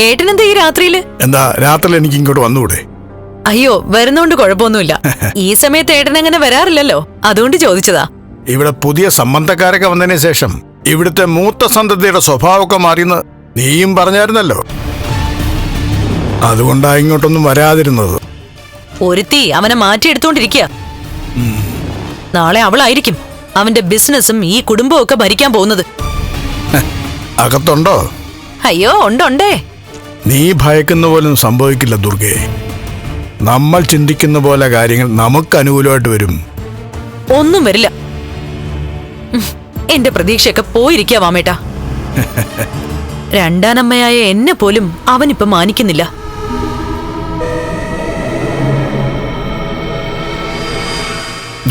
ഏട്ടനെന്താ ഈ രാത്രിയില്? എന്താ രാത്രി എനിക്ക് ഇങ്ങോട്ട് വന്നുകൂടെ? അയ്യോ, വരുന്നോണ്ട് കുഴപ്പമൊന്നുമില്ല. ഈ സമയത്ത് ഏട്ടൻ അങ്ങനെ വരാറില്ലല്ലോ, അതുകൊണ്ട് ചോദിച്ചതാ. ഇവിടെ പുതിയ സംബന്ധക്കാരൊക്കെ വന്നതിന് ശേഷം ഇവിടുത്തെ മൂത്ത സന്തതിയുടെ സ്വഭാവമൊക്കെ മാറിയെന്ന് നീയും പറഞ്ഞായിരുന്നല്ലോ. അതുകൊണ്ടാ ഇങ്ങോട്ടൊന്നും വരാതിരുന്നത്. ഒരുത്തി അവനെ മാറ്റിയെടുത്തോണ്ടിരിക്കുക. നാളെ അവളായിരിക്കും അവന്റെ ബിസിനസ്സും ഈ കുടുംബവും ഒക്കെ ഭരിക്കാൻ പോകുന്നത്. അകത്തുണ്ടോ? അയ്യോ, ഉണ്ടേ. നീ ഭയക്കുന്ന പോലും സംഭവിക്കില്ല ദുർഗേ. നമ്മൾ ചിന്തിക്കുന്ന പോലെ കാര്യങ്ങൾ നമുക്ക് അനുകൂലമായിട്ട് വരും. ഒന്നും വരില്ല. എന്റെ പ്രതീക്ഷയൊക്കെ പോയിരിക്കുക വാമേട്ടാ. രണ്ടാനമ്മയായ എന്നെ പോലും അവനിപ്പൊ മാനിക്കുന്നില്ല.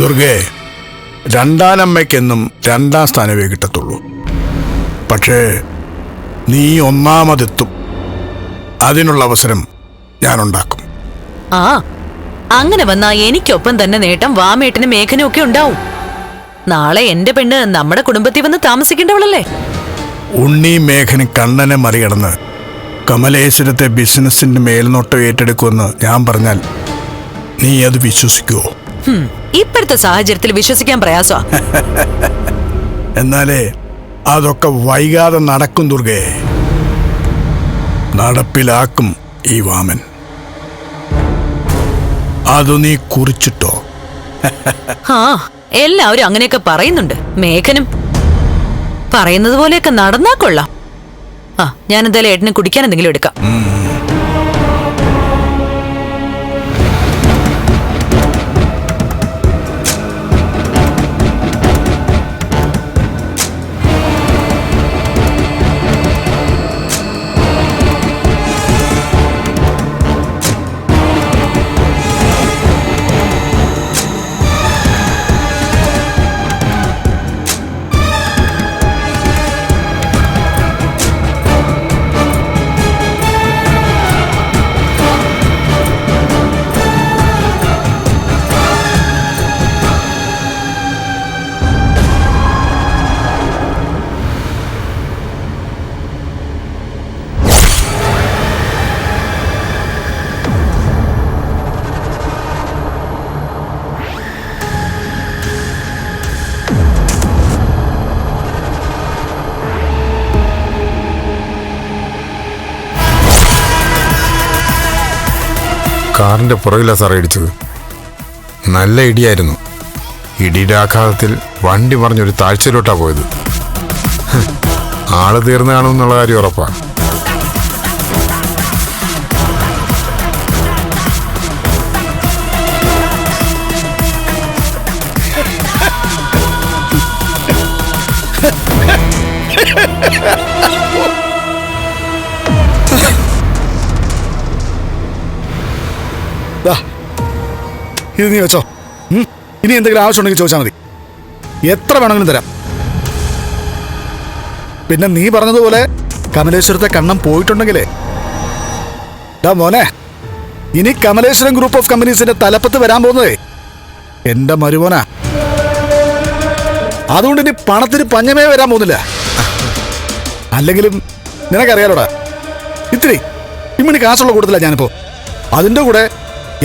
ദുർഗേ, രണ്ടാനമ്മയ്ക്കെന്നും രണ്ടാം സ്ഥാനമേ കിട്ടത്തുള്ളൂ. പക്ഷേ നീ ഒന്നാമതെത്തും. അതിനുള്ള അവസരം ഞാനുണ്ടാക്കും. ആ, അങ്ങനെ വന്നാ എനിക്കൊപ്പം തന്നെ നേട്ടം വാമേട്ടനും മേഘനും ഒക്കെ ഉണ്ടാവും. നാളെ എന്റെ പെണ്ണ് നമ്മുടെ കുടുംബത്തിൽ വന്ന് താമസിക്കേണ്ടവളല്ലേ? ഉണ്ണി മേഘന് കണ്ണനെ മറികടന്ന് കമലേശ്വരത്തെ ബിസിനസിന്റെ മേൽനോട്ടം ഏറ്റെടുക്കുമെന്ന് ഞാൻ പറഞ്ഞാൽ നീ അത് വിശ്വസിക്കുവോ? ഇപ്പോഴത്തെ സാഹചര്യത്തിൽ വിശ്വസിക്കാൻ പ്രയാസമാ. എന്നാലേ അതൊക്കെ വൈകാതെ നടക്കും ദുർഗേ. നടപ്പിലാക്കും ഈ വാമൻ. അത് നീ കുറിച്ചിട്ടോ? ആ, എല്ലാവരും അങ്ങനെയൊക്കെ പറയുന്നുണ്ട്. മേഘനും പറയുന്നത് പോലെയൊക്കെ നടന്നാ കൊള്ളാം. ആ, ഞാൻ എന്തായാലും ഏട്ടന് കുടിക്കാൻ എന്തെങ്കിലും എടുക്കാം. കാറിന്റെ പുറകിലാ സാറേ ഇടിച്ചത്. നല്ല ഇടിയായിരുന്നു. ഇടിയുടെ ആഘാതത്തിൽ വണ്ടി മറിഞ്ഞൊരു താഴ്ചയിലോട്ടാ പോയത്. ആള് തീർന്നു കാണുമെന്നുള്ള കാര്യം ഉറപ്പാ. ഇത് നീ വെച്ചോ. ഇനി എന്തെങ്കിലും ആവശ്യമുണ്ടെങ്കിൽ ചോദിച്ചാൽ മതി. എത്ര വേണമെങ്കിലും തരാം. പിന്നെ നീ പറഞ്ഞതുപോലെ കമലേശ്വരത്തെ കണ്ണം പോയിട്ടുണ്ടെങ്കിലേ, മോനെ, ഇനി കമലേശ്വരം ഗ്രൂപ്പ് ഓഫ് കമ്പനീസിന്റെ തലപ്പത്ത് വരാൻ പോകുന്നതേ എന്റെ മരുമോനാ. അതുകൊണ്ട് ഇനി പണത്തിന് പഞ്ഞമേ വരാൻ പോകുന്നില്ല. അല്ലെങ്കിലും നിനക്കറിയാലോടാ, ഇത്തിരി ഇമ്മണി കാശുള്ള കൂട്ടത്തില്ല ഞാനിപ്പോ. അതിന്റെ കൂടെ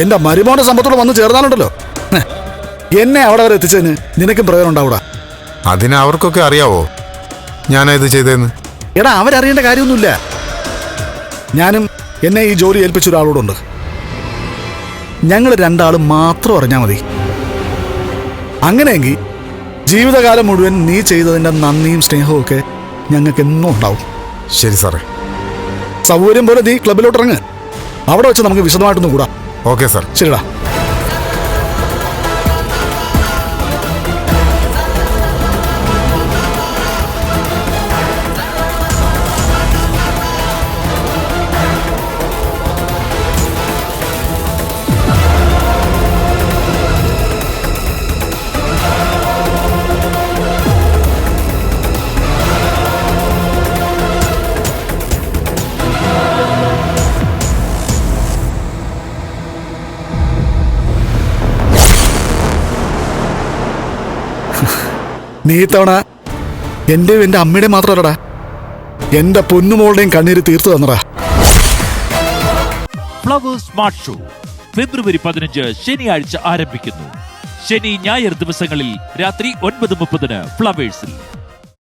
എന്റെ മരുമോന്റെ സമ്പത്തോടെ വന്ന് ചേർന്നാലുണ്ടല്ലോ, എന്നെ അവിടെ വരെ എത്തിച്ചതിന് നിനക്കും പ്രയോജനം ഉണ്ടാവൂടാ. അതിന് അവർക്കൊക്കെ അറിയാവോ ഞാനാ ഇത് ചെയ്തതെന്ന്? എടാ, അവരറിയേണ്ട കാര്യമൊന്നുമില്ല. ഞാനും എന്നെ ഈ ജോലി ഏൽപ്പിച്ച ഒരാളോടുണ്ട്. ഞങ്ങൾ രണ്ടാളും മാത്രം അറിഞ്ഞാൽ മതി. അങ്ങനെയെങ്കിൽ ജീവിതകാലം മുഴുവൻ നീ ചെയ്തതിൻ്റെ നന്ദിയും സ്നേഹവും ഒക്കെ ഞങ്ങൾക്ക് എന്നും ഉണ്ടാവും. ശരി സാറേ. സൗകര്യം പോലെ നീ ക്ലബിലോട്ടിറങ്ങ്. അവിടെ വെച്ച് നമുക്ക് വിശദമായിട്ടൊന്നും കൂടാ. Okay sir. ശരിടാ. നീ ഇത്തവണ എൻ്റെയും എൻ്റെ അമ്മയുടെ മാത്രമല്ലടാ, എന്റെ പൊന്നുമോളുടെയും കണ്ണീര് തീർത്തു തന്നടാ. ഫ്ലവേഴ്സ് സ്മാർട്ട് ഷോ ഫെബ്രുവരി 15 ശനിയാഴ്ച ആരംഭിക്കുന്നു. ശനി ഞായർ ദിവസങ്ങളിൽ രാത്രി 9:30 ഫ്ലവേഴ്സിൽ.